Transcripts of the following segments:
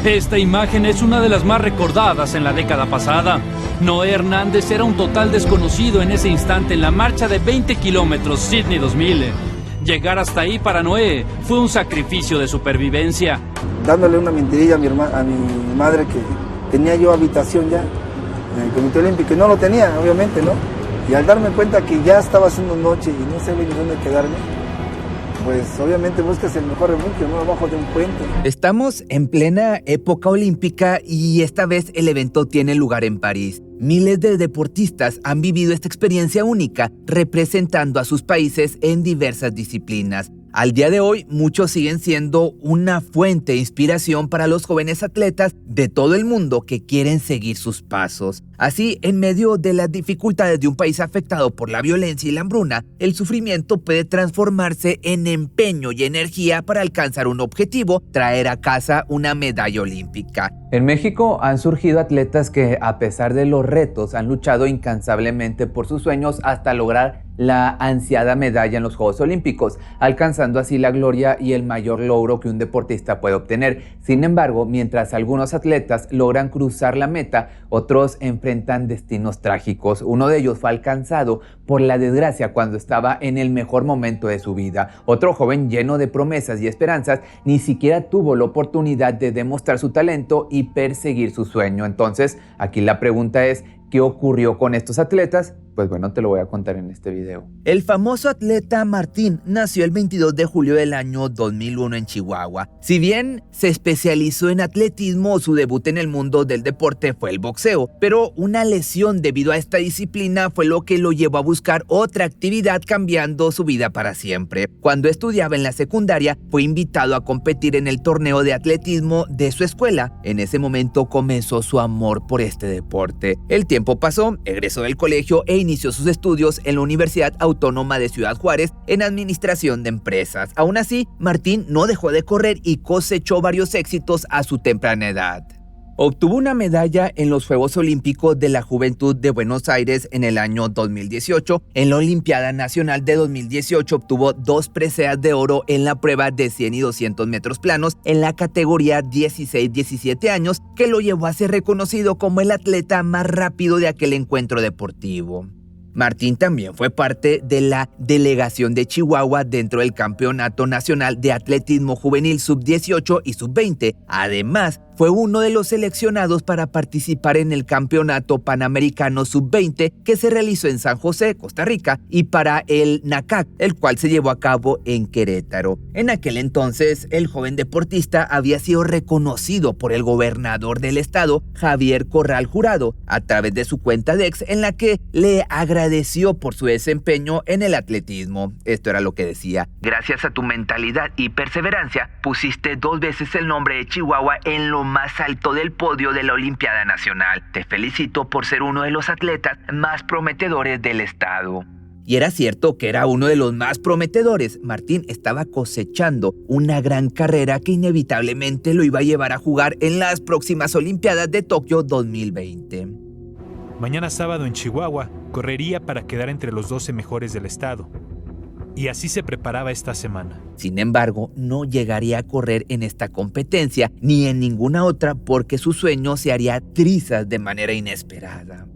Esta imagen es una de las más recordadas en la década pasada. Noé Hernández era un total desconocido en ese instante en la marcha de 20 kilómetros Sydney 2000. Llegar hasta ahí para Noé fue un sacrificio de supervivencia. Dándole una mentirilla a mi madre que tenía yo habitación ya en el Comité Olímpico, y no lo tenía, obviamente, ¿no? Y al darme cuenta que ya estaba haciendo noche y no sabía ni dónde quedarme, pues obviamente buscas el mejor refugio, ¿no? Abajo de un puente. Estamos en plena época olímpica y esta vez el evento tiene lugar en París. Miles de deportistas han vivido esta experiencia única, representando a sus países en diversas disciplinas. Al día de hoy, muchos siguen siendo una fuente de inspiración para los jóvenes atletas de todo el mundo que quieren seguir sus pasos. Así, en medio de las dificultades de un país afectado por la violencia y la hambruna, el sufrimiento puede transformarse en empeño y energía para alcanzar un objetivo, traer a casa una medalla olímpica. En México han surgido atletas que, a pesar de los retos, han luchado incansablemente por sus sueños hasta lograr la ansiada medalla en los Juegos Olímpicos, alcanzando así la gloria y el mayor logro que un deportista puede obtener. Sin embargo, mientras algunos atletas logran cruzar la meta, otros enfrentan destinos trágicos. Uno de ellos fue alcanzado por la desgracia cuando estaba en el mejor momento de su vida. Otro joven lleno de promesas y esperanzas ni siquiera tuvo la oportunidad de demostrar su talento y perseguir su sueño. Entonces, aquí la pregunta es, ¿qué ocurrió con estos atletas? Pues bueno, te lo voy a contar en este video. El famoso atleta Martín nació el 22 de julio del año 2001 en Chihuahua. Si bien se especializó en atletismo, su debut en el mundo del deporte fue el boxeo, pero una lesión debido a esta disciplina fue lo que lo llevó a buscar otra actividad, cambiando su vida para siempre. Cuando estudiaba en la secundaria, fue invitado a competir en el torneo de atletismo de su escuela. En ese momento comenzó su amor por este deporte. El tiempo pasó, egresó del colegio e inició sus estudios en la Universidad Autónoma de Ciudad Juárez en Administración de Empresas. Aún así, Martín no dejó de correr y cosechó varios éxitos a su temprana edad. Obtuvo una medalla en los Juegos Olímpicos de la Juventud de Buenos Aires en el año 2018. En la Olimpiada Nacional de 2018 obtuvo 2 preseas de oro en la prueba de 100 y 200 metros planos en la categoría 16-17 años, que lo llevó a ser reconocido como el atleta más rápido de aquel encuentro deportivo. Martín también fue parte de la delegación de Chihuahua dentro del Campeonato Nacional de Atletismo Juvenil Sub-18 y Sub-20. Además, fue uno de los seleccionados para participar en el Campeonato Panamericano Sub-20 que se realizó en San José, Costa Rica, y para el NACAC, el cual se llevó a cabo en Querétaro. En aquel entonces, el joven deportista había sido reconocido por el gobernador del estado, Javier Corral Jurado, a través de su cuenta de X, en la que le agradeció por su desempeño en el atletismo. Esto era lo que decía: gracias a tu mentalidad y perseverancia, pusiste 2 veces el nombre de Chihuahua en lo más alto del podio de la Olimpiada Nacional. Te felicito por ser uno de los atletas más prometedores del estado. Y era cierto que era uno de los más prometedores. Martín estaba cosechando una gran carrera que inevitablemente lo iba a llevar a jugar en las próximas Olimpiadas de Tokio 2020. Mañana sábado en Chihuahua correría para quedar entre los 12 mejores del estado. Y así se preparaba esta semana. Sin embargo, no llegaría a correr en esta competencia ni en ninguna otra porque su sueño se haría trizas de manera inesperada.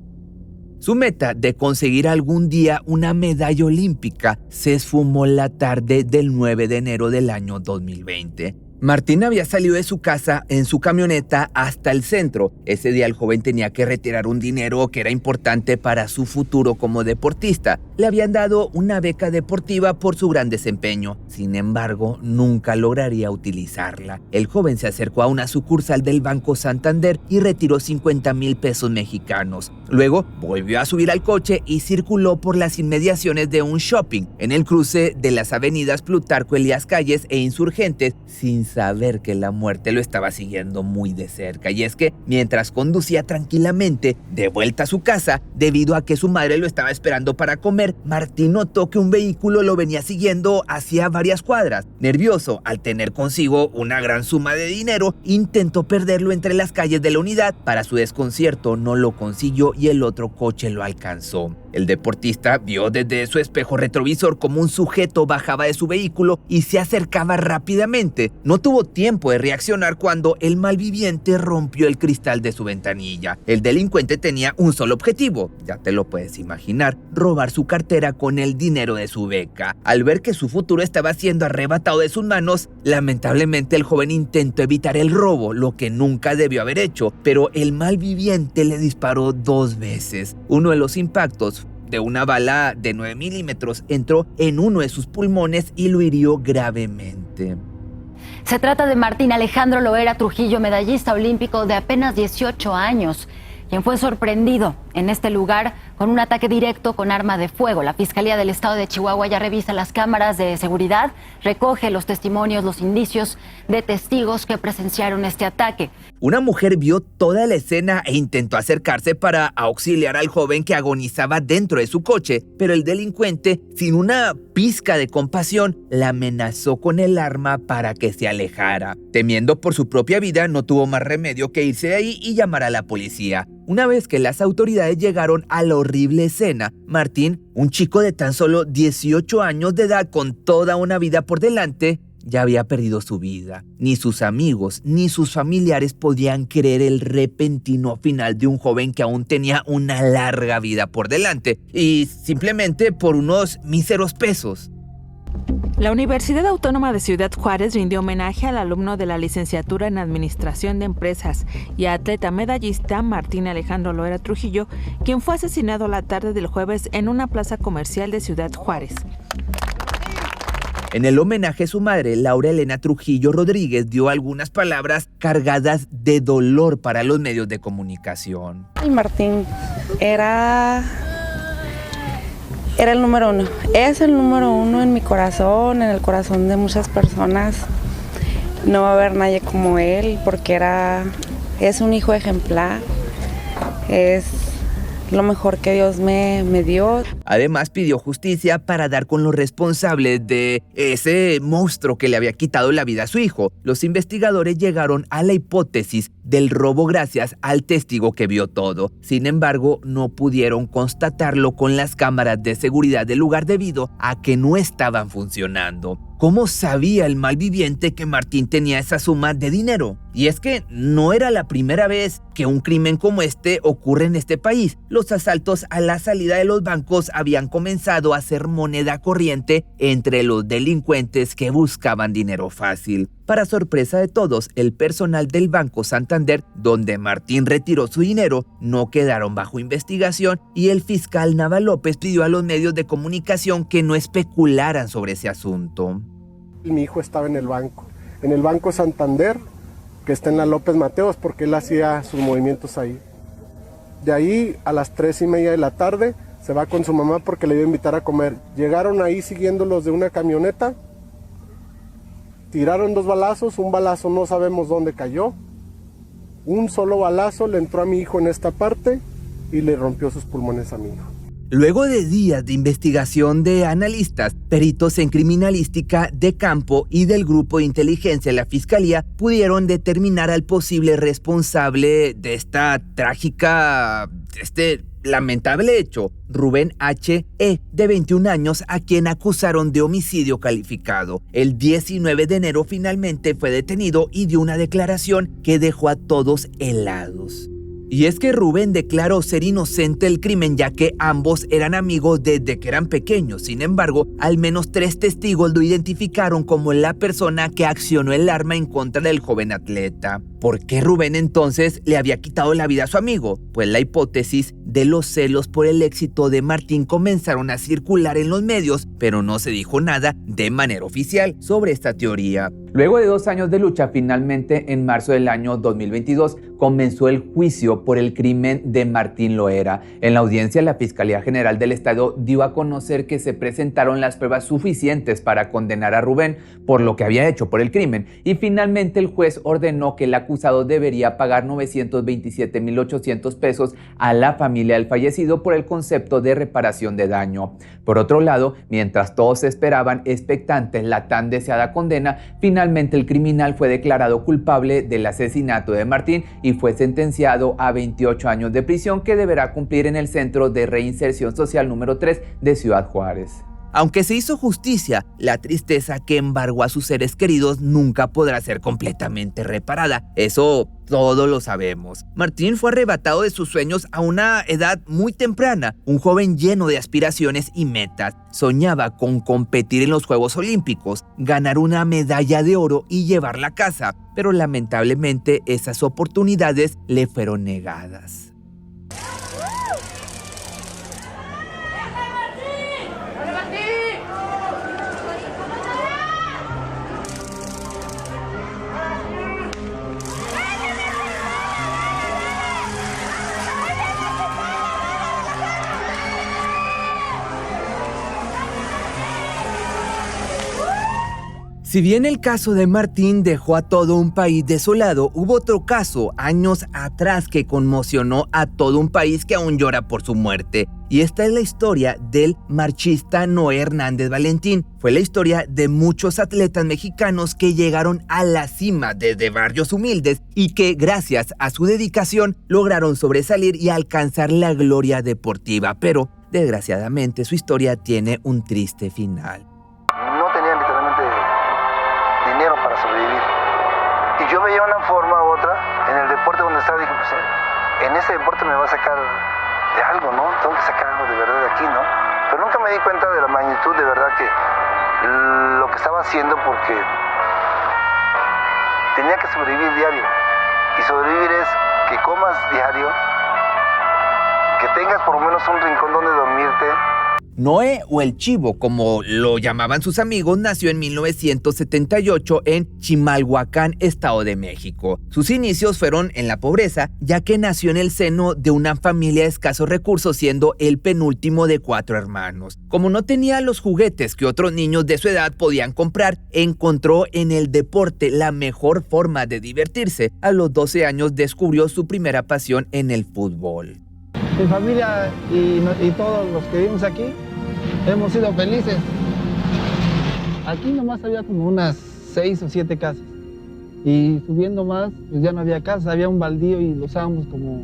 Su meta de conseguir algún día una medalla olímpica se esfumó la tarde del 9 de enero del año 2020. Martín había salido de su casa en su camioneta hasta el centro. Ese día el joven tenía que retirar un dinero que era importante para su futuro como deportista. Le habían dado una beca deportiva por su gran desempeño. Sin embargo, nunca lograría utilizarla. El joven se acercó a una sucursal del Banco Santander y retiró 50,000 pesos mexicanos. Luego volvió a subir al coche y circuló por las inmediaciones de un shopping en el cruce de las avenidas Plutarco Elías Calles e Insurgentes, sin saber que la muerte lo estaba siguiendo muy de cerca. Y es que mientras conducía tranquilamente de vuelta a su casa, debido a que su madre lo estaba esperando para comer, Martín notó que un vehículo lo venía siguiendo hacia varias cuadras. Nervioso al tener consigo una gran suma de dinero, intentó perderlo entre las calles de la unidad. Para su desconcierto no lo consiguió y el otro coche lo alcanzó. El deportista vio desde su espejo retrovisor como un sujeto bajaba de su vehículo y se acercaba rápidamente. No tuvo tiempo de reaccionar cuando el malviviente rompió el cristal de su ventanilla. El delincuente tenía un solo objetivo, ya te lo puedes imaginar, robar su cartera con el dinero de su beca. Al ver que su futuro estaba siendo arrebatado de sus manos, lamentablemente el joven intentó evitar el robo, lo que nunca debió haber hecho, pero el malviviente le disparó 2 veces. Uno de los impactos de una bala de 9 milímetros entró en uno de sus pulmones y lo hirió gravemente. Se trata de Martín Alejandro Loera Trujillo, medallista olímpico de apenas 18 años, quien fue sorprendido en este lugar con un ataque directo con arma de fuego. La Fiscalía del Estado de Chihuahua ya revisa las cámaras de seguridad, recoge los testimonios, los indicios de testigos que presenciaron este ataque. Una mujer vio toda la escena e intentó acercarse para auxiliar al joven que agonizaba dentro de su coche, pero el delincuente, sin una pizca de compasión, la amenazó con el arma para que se alejara. Temiendo por su propia vida, no tuvo más remedio que irse de ahí y llamar a la policía. Una vez que las autoridades llegaron a la horrible escena, Martín, un chico de tan solo 18 años de edad con toda una vida por delante, ya había perdido su vida. Ni sus amigos ni sus familiares podían creer el repentino final de un joven que aún tenía una larga vida por delante, y simplemente por unos míseros pesos. La Universidad Autónoma de Ciudad Juárez rindió homenaje al alumno de la licenciatura en Administración de Empresas y atleta medallista Martín Alejandro Loera Trujillo, quien fue asesinado la tarde del jueves en una plaza comercial de Ciudad Juárez. En el homenaje, su madre, Laura Elena Trujillo Rodríguez, dio algunas palabras cargadas de dolor para los medios de comunicación. Martín era el número 1. Es el número 1 en mi corazón, en el corazón de muchas personas. No va a haber nadie como él porque es un hijo ejemplar. Es lo mejor que Dios me dio. Además, pidió justicia para dar con los responsables de ese monstruo que le había quitado la vida a su hijo. Los investigadores llegaron a la hipótesis del robo gracias al testigo que vio todo. Sin embargo, no pudieron constatarlo con las cámaras de seguridad del lugar debido a que no estaban funcionando. ¿Cómo sabía el malviviente que Martín tenía esa suma de dinero? Y es que no era la primera vez que un crimen como este ocurre en este país. Los asaltos a la salida de los bancos habían comenzado a ser moneda corriente entre los delincuentes que buscaban dinero fácil. Para sorpresa de todos, el personal del Banco Santander, donde Martín retiró su dinero, no quedaron bajo investigación y el fiscal Nava López pidió a los medios de comunicación que no especularan sobre ese asunto. Mi hijo estaba en el Banco Santander, que está en la López Mateos, porque él hacía sus movimientos ahí. De ahí a las 3:30 de la tarde se va con su mamá porque le iba a invitar a comer. Llegaron ahí siguiéndolos de una camioneta, tiraron 2 balazos, un balazo no sabemos dónde cayó, un solo balazo le entró a mi hijo en esta parte y le rompió sus pulmones a mi hijo. Luego de días de investigación de analistas, peritos en criminalística de campo y del grupo de inteligencia de la Fiscalía pudieron determinar al posible responsable de esta trágica, lamentable hecho, Rubén H.E., de 21 años, a quien acusaron de homicidio calificado. El 19 de enero finalmente fue detenido y dio una declaración que dejó a todos helados. Y es que Rubén declaró ser inocente del crimen ya que ambos eran amigos desde que eran pequeños. Sin embargo, al menos 3 testigos lo identificaron como la persona que accionó el arma en contra del joven atleta. ¿Por qué Rubén entonces le había quitado la vida a su amigo? Pues la hipótesis de los celos por el éxito de Martín comenzaron a circular en los medios, pero no se dijo nada de manera oficial sobre esta teoría. Luego de 2 años de lucha, finalmente en marzo del año 2022 comenzó el juicio por el crimen de Martín Loera. En la audiencia, la Fiscalía General del Estado dio a conocer que se presentaron las pruebas suficientes para condenar a Rubén por lo que había hecho por el crimen, y finalmente el juez ordenó que la acusado debería pagar 927.800 pesos a la familia del fallecido por el concepto de reparación de daño. Por otro lado, mientras todos esperaban expectantes la tan deseada condena, finalmente el criminal fue declarado culpable del asesinato de Martín y fue sentenciado a 28 años de prisión que deberá cumplir en el Centro de Reinserción Social número 3 de Ciudad Juárez. Aunque se hizo justicia, la tristeza que embargó a sus seres queridos nunca podrá ser completamente reparada. Eso todos lo sabemos. Martín fue arrebatado de sus sueños a una edad muy temprana, un joven lleno de aspiraciones y metas. Soñaba con competir en los Juegos Olímpicos, ganar una medalla de oro y llevarla a casa, pero lamentablemente esas oportunidades le fueron negadas. Si bien el caso de Martín dejó a todo un país desolado, hubo otro caso años atrás que conmocionó a todo un país que aún llora por su muerte. Y esta es la historia del marchista Noé Hernández Valentín. Fue la historia de muchos atletas mexicanos que llegaron a la cima desde barrios humildes y que gracias a su dedicación lograron sobresalir y alcanzar la gloria deportiva. Pero desgraciadamente su historia tiene un triste final. Dinero para sobrevivir. Y yo veía una forma u otra en el deporte donde estaba, dije, pues en ese deporte me va a sacar de algo, ¿no? Tengo que sacar algo de verdad de aquí, ¿no? Pero nunca me di cuenta de la magnitud de verdad que lo que estaba haciendo, porque tenía que sobrevivir diario. Y sobrevivir es que comas diario, que tengas por lo menos un rincón donde dormirte. Noé, o el Chivo, como lo llamaban sus amigos, nació en 1978 en Chimalhuacán, Estado de México. Sus inicios fueron en la pobreza, ya que nació en el seno de una familia de escasos recursos, siendo el penúltimo de 4 hermanos. Como no tenía los juguetes que otros niños de su edad podían comprar, encontró en el deporte la mejor forma de divertirse. A los 12 años descubrió su primera pasión en el fútbol. Mi familia y todos los que vivimos aquí hemos sido felices. Aquí nomás había como unas 6 o 7 casas. Y subiendo más, pues ya no había casas, había un baldío y lo usábamos como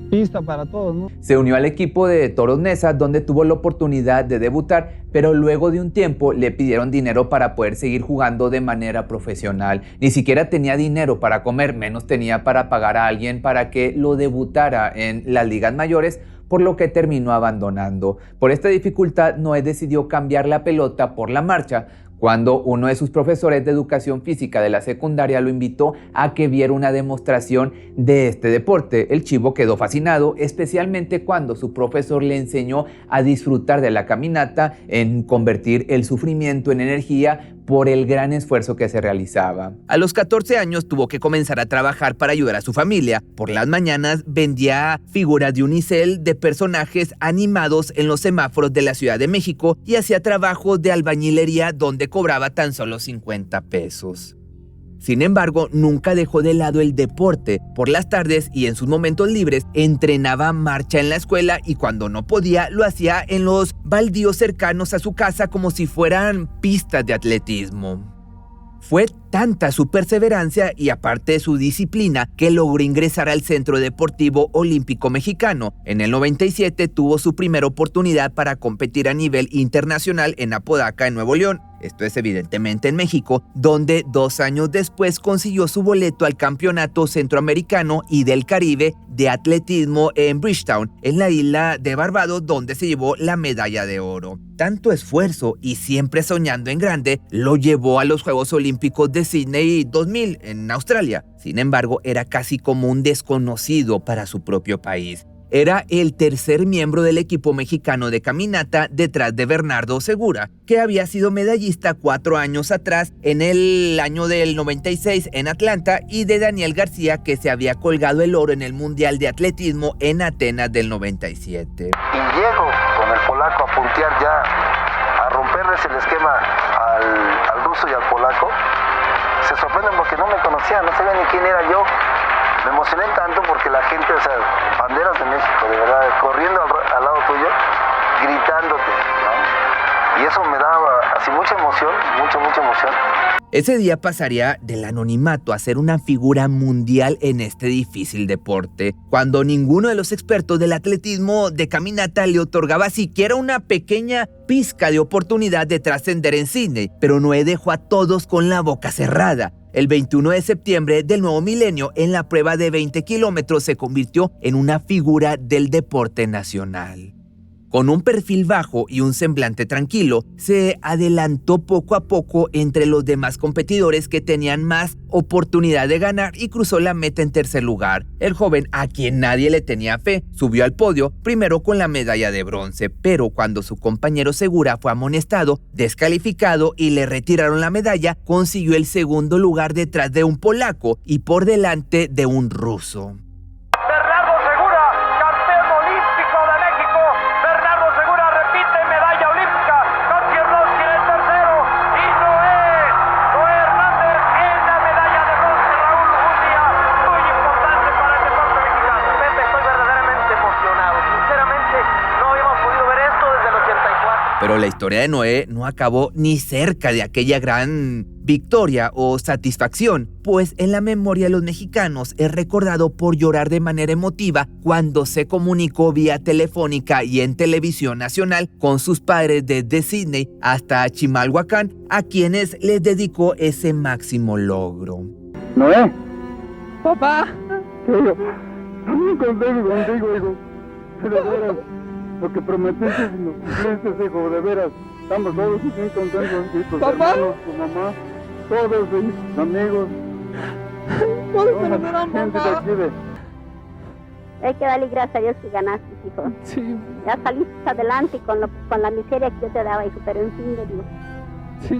pista para todos, ¿no? Se unió al equipo de Toros Neza, donde tuvo la oportunidad de debutar, pero luego de un tiempo le pidieron dinero para poder seguir jugando de manera profesional. Ni siquiera tenía dinero para comer, menos tenía para pagar a alguien para que lo debutara en las ligas mayores, por lo que terminó abandonando. Por esta dificultad, Noé decidió cambiar la pelota por la marcha, cuando uno de sus profesores de educación física de la secundaria lo invitó a que viera una demostración de este deporte. El Chivo quedó fascinado, especialmente cuando su profesor le enseñó a disfrutar de la caminata, en convertir el sufrimiento en energía por el gran esfuerzo que se realizaba. A los 14 años tuvo que comenzar a trabajar para ayudar a su familia. Por las mañanas vendía figuras de unicel de personajes animados en los semáforos de la Ciudad de México y hacía trabajos de albañilería donde cobraba tan solo 50 pesos. Sin embargo, nunca dejó de lado el deporte. Por las tardes y en sus momentos libres entrenaba marcha en la escuela, y cuando no podía lo hacía en los baldíos cercanos a su casa como si fueran pistas de atletismo. Fue tanta su perseverancia y aparte de su disciplina que logró ingresar al Centro Deportivo Olímpico Mexicano. En el 97 tuvo su primera oportunidad para competir a nivel internacional en Apodaca, en Nuevo León. Esto es evidentemente en México, donde 2 años después consiguió su boleto al Campeonato Centroamericano y del Caribe de Atletismo en Bridgetown, en la isla de Barbados, donde se llevó la medalla de oro. Tanto esfuerzo y siempre soñando en grande lo llevó a los Juegos Olímpicos de Sydney 2000 en Australia. Sin embargo, era casi como un desconocido para su propio país. Era el tercer miembro del equipo mexicano de caminata detrás de Bernardo Segura, que había sido medallista 4 años atrás en el año del 96 en Atlanta, y de Daniel García, que se había colgado el oro en el Mundial de Atletismo en Atenas del 97. Y llego con el polaco a puntear ya, a romperles el esquema al ruso y al polaco. se sorprenden porque no me conocían, no sabían ni quién era yo. Me emocioné tanto porque la gente, o sea, banderas de México, de verdad, corriendo al lado tuyo, gritándote, ¿no? Y eso me daba así mucha emoción, mucha emoción. Ese día pasaría del anonimato a ser una figura mundial en este difícil deporte, cuando ninguno de los expertos del atletismo de caminata le otorgaba siquiera una pequeña pizca de oportunidad de trascender en Sídney, pero Noé dejó a todos con la boca cerrada. El 21 de septiembre del nuevo milenio, en la prueba de 20 kilómetros, se convirtió en una figura del deporte nacional. Con un perfil bajo y un semblante tranquilo, se adelantó poco a poco entre los demás competidores que tenían más oportunidad de ganar y cruzó la meta en tercer lugar. El joven, a quien nadie le tenía fe, subió al podio primero con la medalla de bronce, pero cuando su compañero Segura fue amonestado, descalificado y le retiraron la medalla, consiguió el segundo lugar detrás de un polaco y por delante de un ruso. Pero la historia de Noé no acabó ni cerca de aquella gran victoria o satisfacción, pues en la memoria de los mexicanos es recordado por llorar de manera emotiva cuando se comunicó vía telefónica y en televisión nacional con sus padres desde Sídney hasta Chimalhuacán, a quienes les dedicó ese máximo logro. Noé. Papá. Estoy muy contento contigo, hijo. De veras. Lo que prometiste lo cumpliste, hijo, de veras. Estamos todos muy contentos, tus hermanos, tu mamá, todos tus amigos. Hay que darle gracias a Dios que ganaste, hijo. Sí. Ya saliste adelante con la miseria que yo te daba, hijo, pero en fin, de Dios. Sí.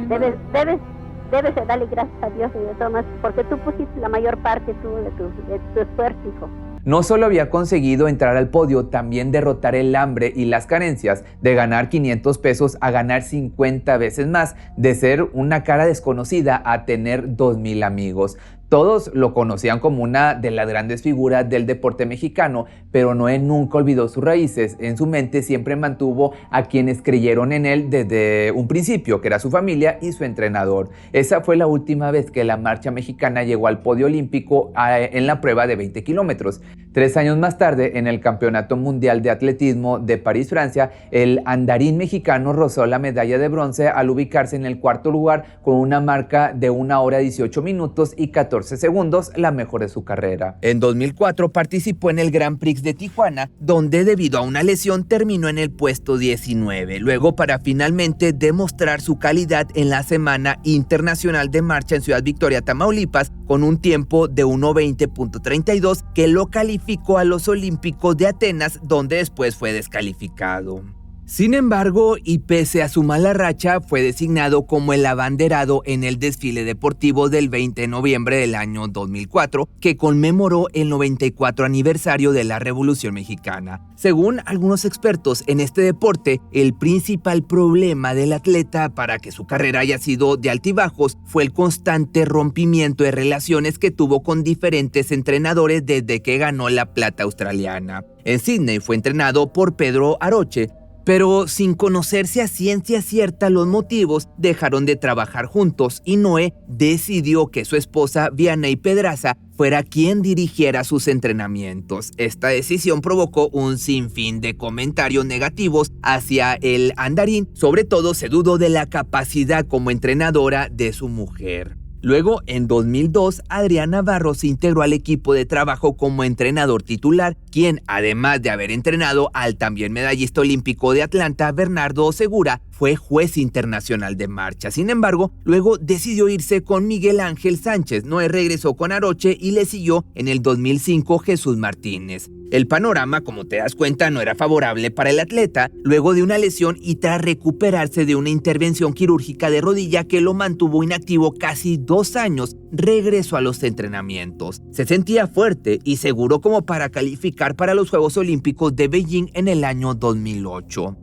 Debes de darle gracias a Dios, Tomás, porque tú pusiste la mayor parte de tu esfuerzo, hijo. No solo había conseguido entrar al podio, también derrotar el hambre y las carencias, de ganar 500 pesos a ganar 50 veces más, de ser una cara desconocida a tener 2,000 amigos. Todos lo conocían como una de las grandes figuras del deporte mexicano, pero Noé nunca olvidó sus raíces. En su mente siempre mantuvo a quienes creyeron en él desde un principio, que era su familia y su entrenador. Esa fue la última vez que la marcha mexicana llegó al podio olímpico en la prueba de 20 kilómetros. 3 años más tarde, en el Campeonato Mundial de Atletismo de París, Francia, el andarín mexicano rozó la medalla de bronce al ubicarse en el cuarto lugar con una marca de 1 hora 18 minutos y 14 segundos, la mejor de su carrera. En 2004 participó en el Grand Prix de Tijuana, donde debido a una lesión terminó en el puesto 19. Luego, para finalmente demostrar su calidad en la Semana Internacional de Marcha en Ciudad Victoria, Tamaulipas, con un tiempo de 1:20.32 que lo calificó a los Olímpicos de Atenas, donde después fue descalificado. Sin embargo, y pese a su mala racha, fue designado como el abanderado en el desfile deportivo del 20 de noviembre del año 2004, que conmemoró el 94 aniversario de la Revolución Mexicana. Según algunos expertos en este deporte, el principal problema del atleta para que su carrera haya sido de altibajos fue el constante rompimiento de relaciones que tuvo con diferentes entrenadores desde que ganó la plata australiana. En Sídney fue entrenado por Pedro Aroche, pero sin conocerse a ciencia cierta los motivos, dejaron de trabajar juntos y Noé decidió que su esposa Vianey Pedraza fuera quien dirigiera sus entrenamientos. Esta decisión provocó un sinfín de comentarios negativos hacia el andarín, sobre todo se dudó de la capacidad como entrenadora de su mujer. Luego, en 2002, Adrián Navarro se integró al equipo de trabajo como entrenador titular, quien, además de haber entrenado al también medallista olímpico de Atlanta, Bernardo Segura, fue juez internacional de marcha. Sin embargo, luego decidió irse con Miguel Ángel Sánchez. Noé regresó con Aroche y le siguió en el 2005 Jesús Martínez. El panorama, como te das cuenta, no era favorable para el atleta luego de una lesión y tras recuperarse de una intervención quirúrgica de rodilla que lo mantuvo inactivo casi 2 años, regresó a los entrenamientos. Se sentía fuerte y seguro como para calificar para los Juegos Olímpicos de Beijing en el año 2008.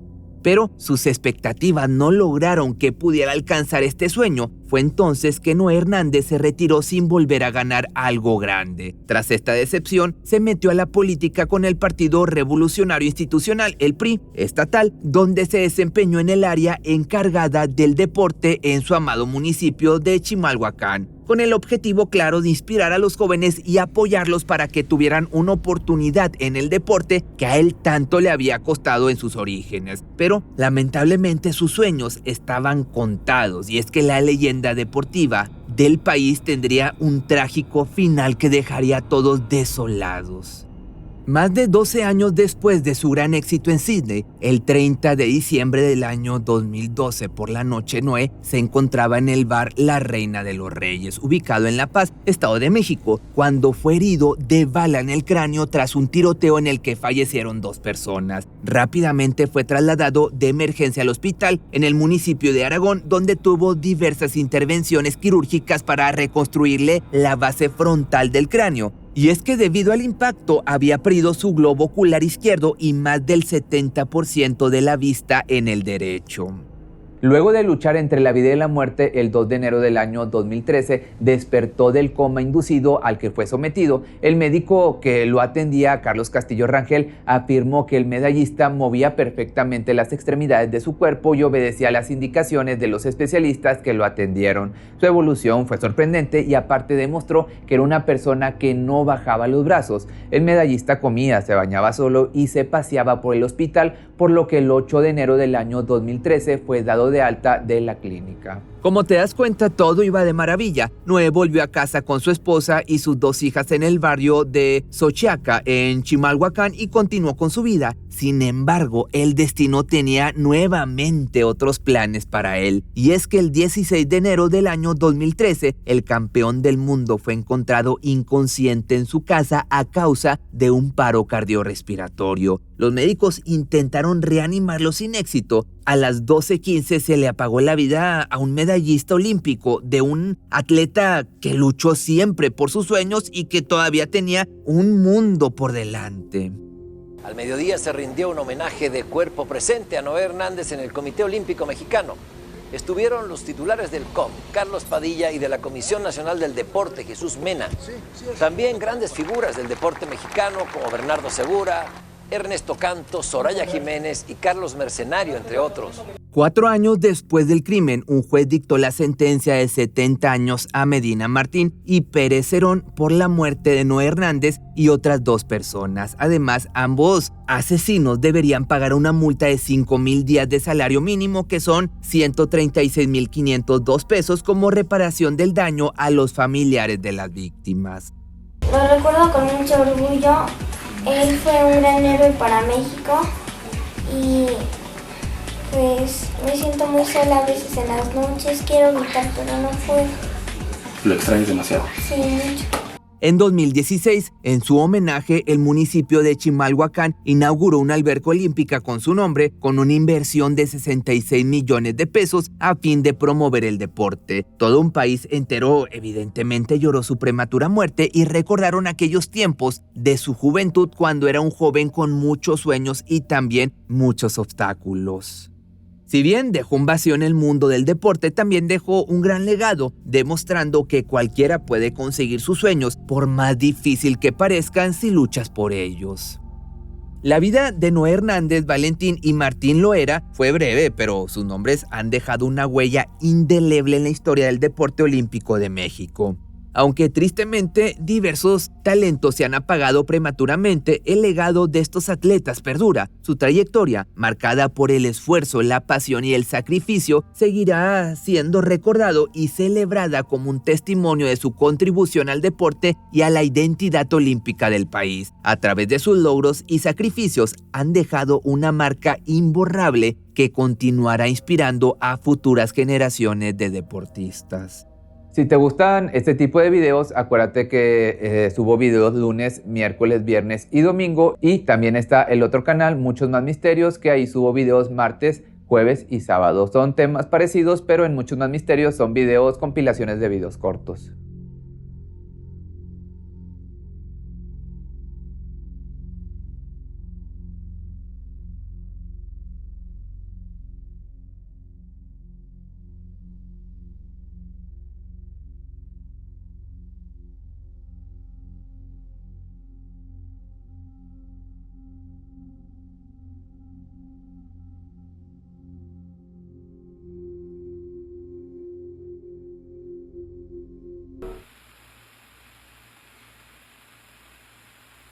pero sus expectativas no lograron que pudiera alcanzar este sueño. Fue entonces que Noé Hernández se retiró sin volver a ganar algo grande. Tras esta decepción, se metió a la política con el Partido Revolucionario Institucional, el PRI, estatal, donde se desempeñó en el área encargada del deporte en su amado municipio de Chimalhuacán, con el objetivo claro de inspirar a los jóvenes y apoyarlos para que tuvieran una oportunidad en el deporte que a él tanto le había costado en sus orígenes. Pero lamentablemente sus sueños estaban contados, y es que la leyenda deportiva del país tendría un trágico final que dejaría a todos desolados. Más de 12 años después de su gran éxito en Sydney, el 30 de diciembre del año 2012 por la noche, Noé se encontraba en el bar La Reina de los Reyes, ubicado en La Paz, Estado de México, cuando fue herido de bala en el cráneo tras un tiroteo en el que fallecieron 2 personas. Rápidamente fue trasladado de emergencia al hospital en el municipio de Aragón, donde tuvo diversas intervenciones quirúrgicas para reconstruirle la base frontal del cráneo. Y es que debido al impacto había perdido su globo ocular izquierdo y más del 70% de la vista en el derecho. Luego de luchar entre la vida y la muerte, el 2 de enero del año 2013 despertó del coma inducido al que fue sometido. El médico que lo atendía, Carlos Castillo Rangel, afirmó que el medallista movía perfectamente las extremidades de su cuerpo y obedecía las indicaciones de los especialistas que lo atendieron. Su evolución fue sorprendente y aparte demostró que era una persona que no bajaba los brazos. El medallista comía, se bañaba solo y se paseaba por el hospital, por lo que el 8 de enero del año 2013 fue dado de alta de la clínica. Como te das cuenta, todo iba de maravilla. Noé volvió a casa con su esposa y sus 2 hijas en el barrio de Xochiaca, en Chimalhuacán, y continuó con su vida. Sin embargo, el destino tenía nuevamente otros planes para él. Y es que el 16 de enero del año 2013, el campeón del mundo fue encontrado inconsciente en su casa a causa de un paro cardiorrespiratorio. Los médicos intentaron reanimarlo sin éxito. A las 12:15 se le apagó la vida a un medallista olímpico, de un atleta que luchó siempre por sus sueños y que todavía tenía un mundo por delante. Al mediodía se rindió un homenaje de cuerpo presente a Noé Hernández en el Comité Olímpico Mexicano. Estuvieron los titulares del COM, Carlos Padilla, y de la Comisión Nacional del Deporte, Jesús Mena. También grandes figuras del deporte mexicano como Bernardo Segura, Ernesto Canto, Soraya Jiménez y Carlos Mercenario, entre otros. 4 años después del crimen, un juez dictó la sentencia de 70 años a Medina Martín y Pérez Cerón por la muerte de Noé Hernández y otras 2 personas. Además, ambos asesinos deberían pagar una multa de 5,000 días de salario mínimo, que son 136,502 pesos, como reparación del daño a los familiares de las víctimas. Lo recuerdo con mucho orgullo. Él fue un gran héroe para México y pues me siento muy sola a veces en las noches. Quiero gritar, pero no puedo. ¿Lo extrañas demasiado? Sí, mucho. En 2016, en su homenaje, el municipio de Chimalhuacán inauguró una alberca olímpica con su nombre, con una inversión de 66 millones de pesos a fin de promover el deporte. Todo un país entero evidentemente lloró su prematura muerte y recordaron aquellos tiempos de su juventud, cuando era un joven con muchos sueños y también muchos obstáculos. Si bien dejó un vacío en el mundo del deporte, también dejó un gran legado, demostrando que cualquiera puede conseguir sus sueños, por más difícil que parezcan si luchas por ellos. La vida de Noé Hernández, Valentín y Martín Loera fue breve, pero sus nombres han dejado una huella indeleble en la historia del deporte olímpico de México. Aunque tristemente diversos talentos se han apagado prematuramente, el legado de estos atletas perdura. Su trayectoria, marcada por el esfuerzo, la pasión y el sacrificio, seguirá siendo recordado y celebrada como un testimonio de su contribución al deporte y a la identidad olímpica del país. A través de sus logros y sacrificios han dejado una marca imborrable que continuará inspirando a futuras generaciones de deportistas. Si te gustan este tipo de videos, acuérdate que subo videos lunes, miércoles, viernes y domingo. Y también está el otro canal, Muchos Más Misterios, que ahí subo videos martes, jueves y sábado. Son temas parecidos, pero en Muchos Más Misterios son videos, compilaciones de videos cortos.